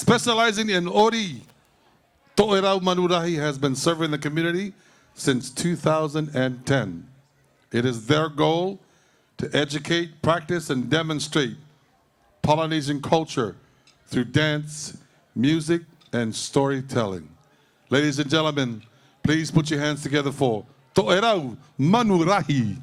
specializing in ori. To'erau Manu Rahi has been serving the community since 2010. It is their goal to educate, practice, and demonstrate Polynesian culture through dance, music, and storytelling. Ladies and gentlemen, please put your hands together for To'erau Manu Rahi.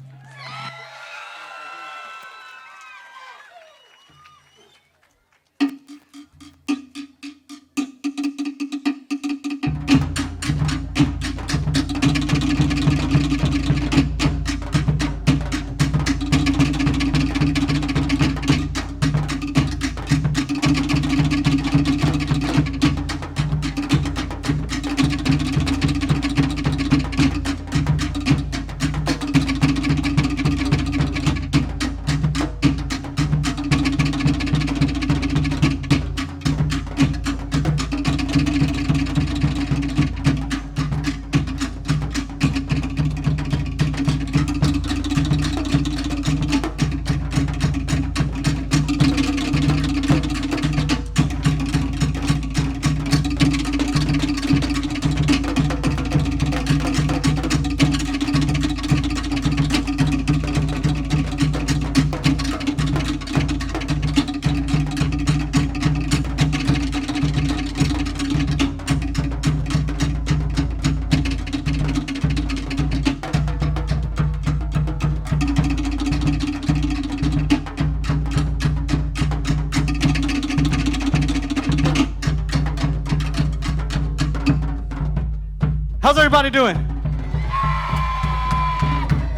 How's everybody doing?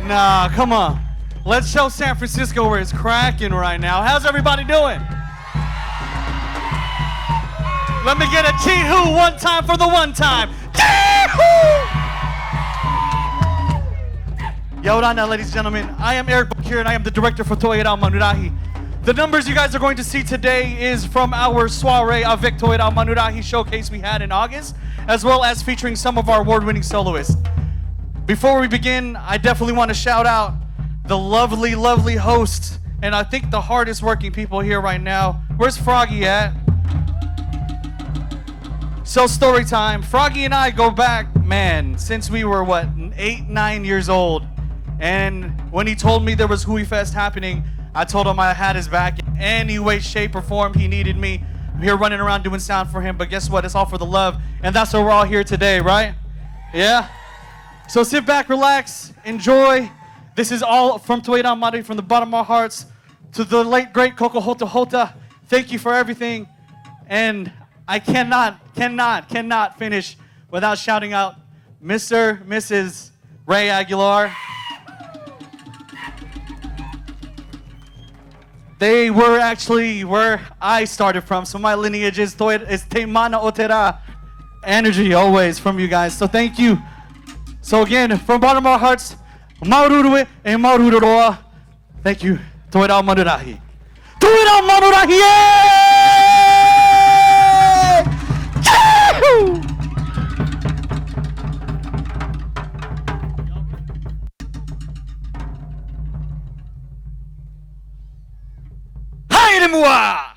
Nah, come on. Let's show San Francisco where it's cracking right now. How's everybody doing? Let me get a chee-hoo one time for the one time. Chee-hoo! Yaurana, ladies and gentlemen. I am Eric Bakir and I am the director for To'erau Manu Rahi. The numbers you guys are going to see today is from our soiree avec To'erau Manu Rahi showcase we had in August, as well as featuring some of our award-winning soloists. Before we begin, I definitely want to shout out the lovely, lovely hosts, and I think the hardest working people here right now. Where's Froggy at? So story time. Froggy and I go back, man, since we were, 8, 9 years old. And when he told me there was Hui Fest happening, I told him I had his back in any way, shape, or form he needed me. I'm here running around doing sound for him, but guess what? It's all for the love, and that's why we're all here today, right? Yeah? So sit back, relax, enjoy. This is all from To'erau Manu, from the bottom of our hearts, to the late, great Koko Hota Hota. Thank you for everything, and I cannot finish without shouting out Mr., Mrs. Ray Aguilar. They were actually where I started from, so my lineage is Te Mana Otera. Energy always from you guys, so thank you. So again, from bottom of our hearts, Maururue and Maururoa. Thank you, To'erau Manu Rahi. To'erau Manu Rahi! Yay! Moi!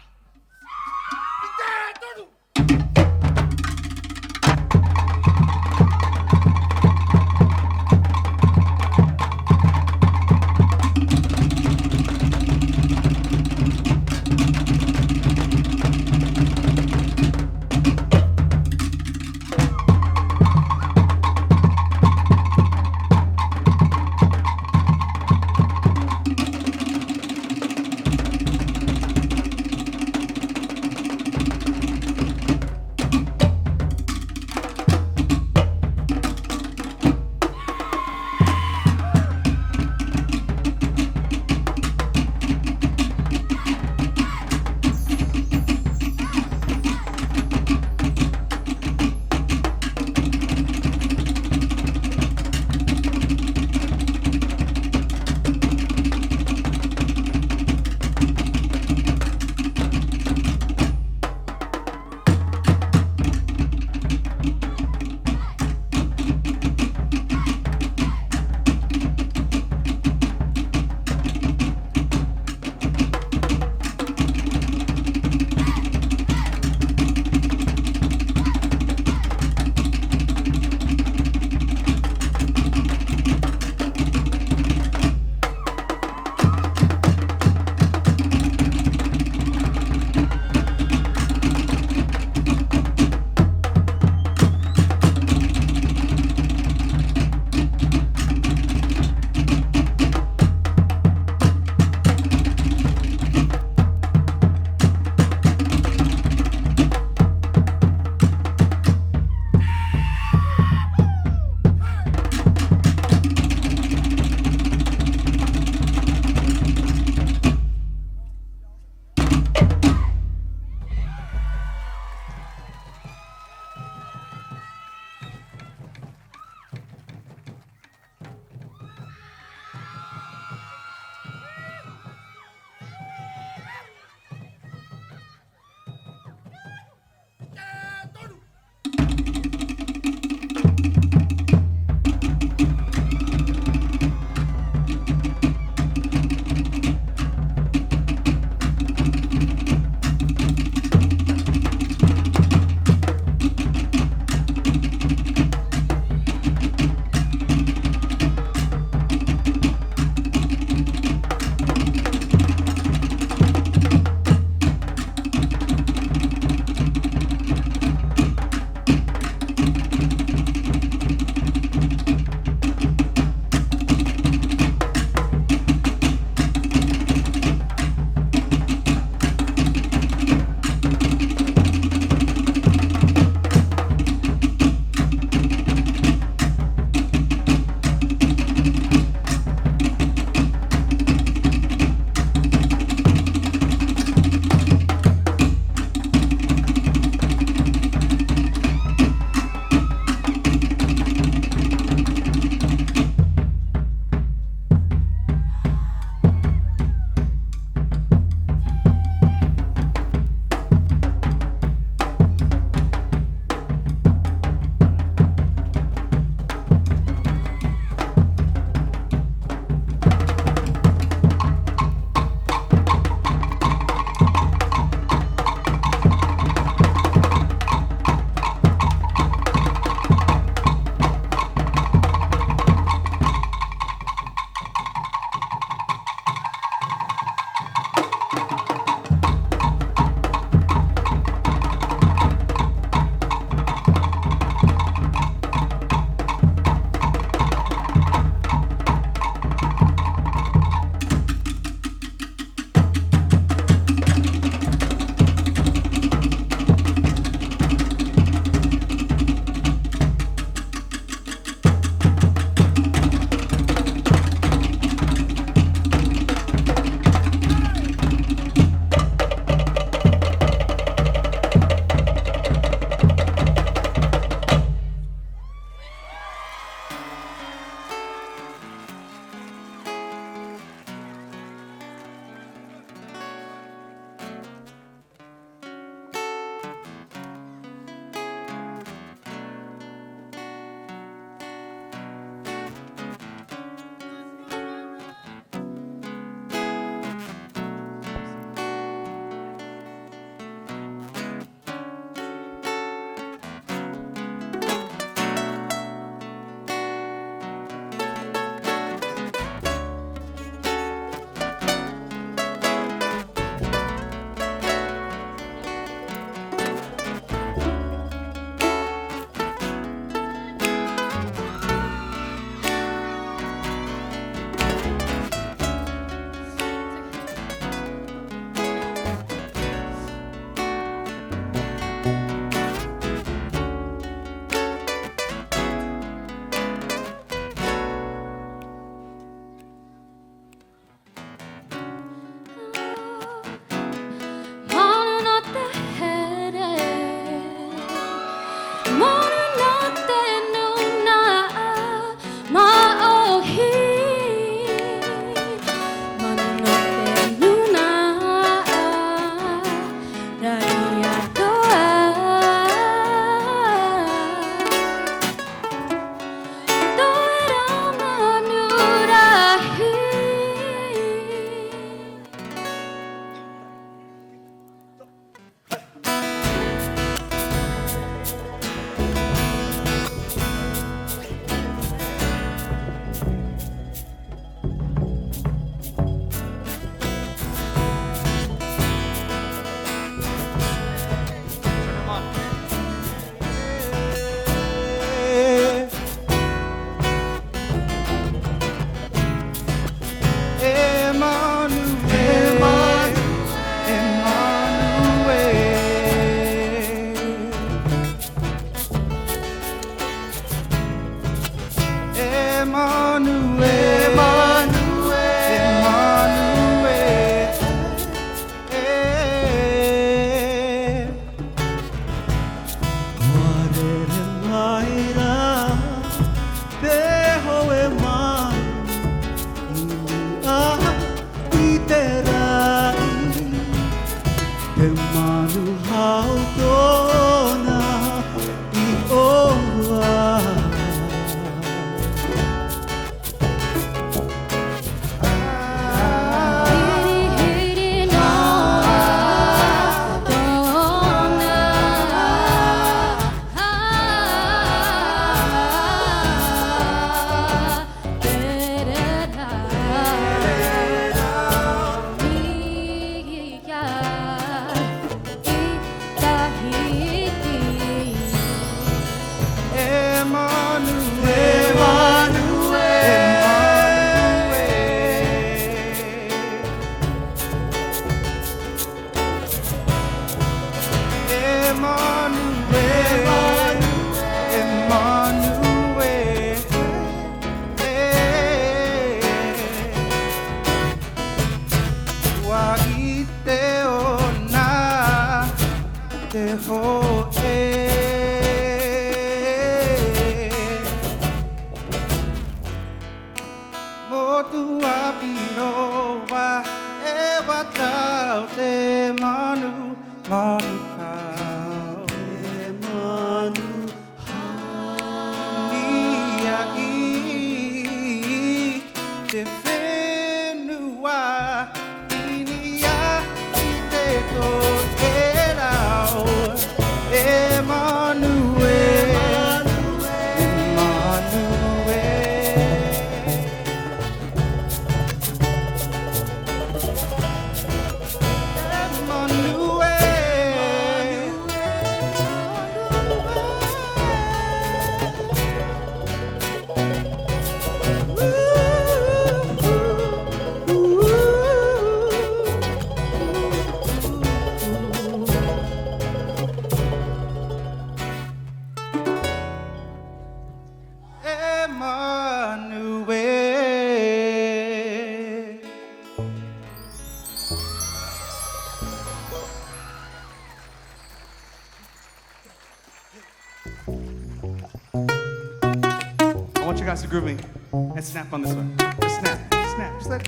I want you guys to groove me and snap on this one. Just snap, snap. Just let,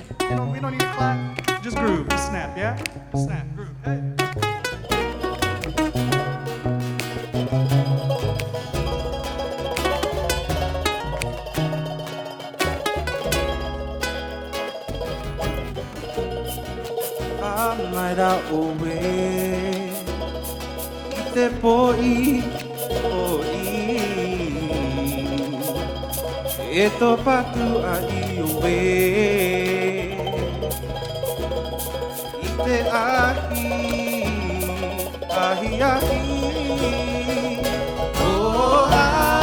we don't need to clap. Just groove, just snap, yeah? Just snap, groove. Hey. Amaira owe Ite poi Eto patu ai owe Ite ahi Oh awe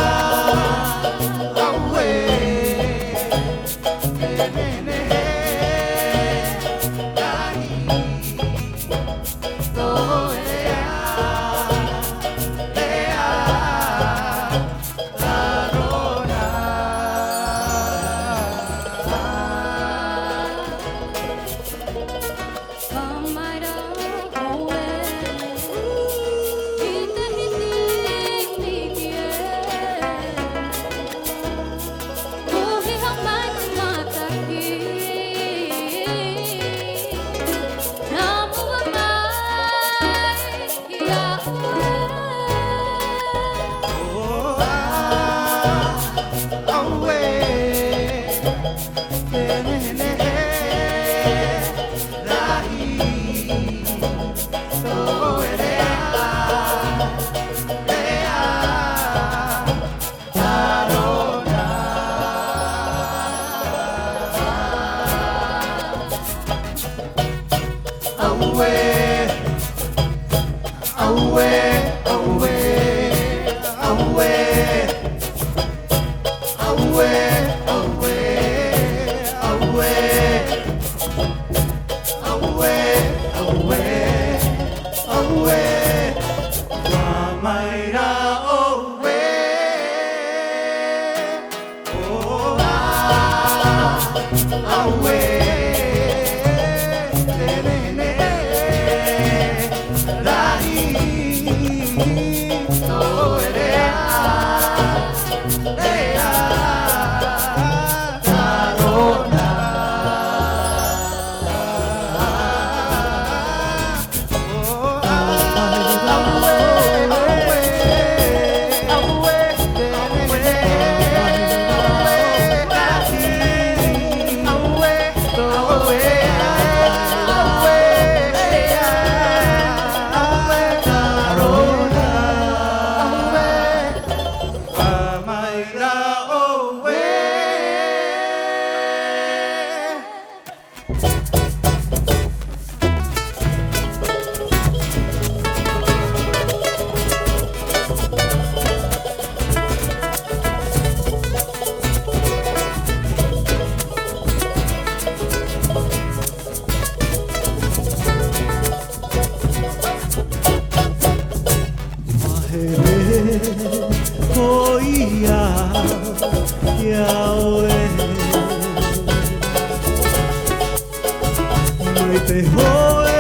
Te hoe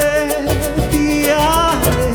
tiare,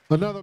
Another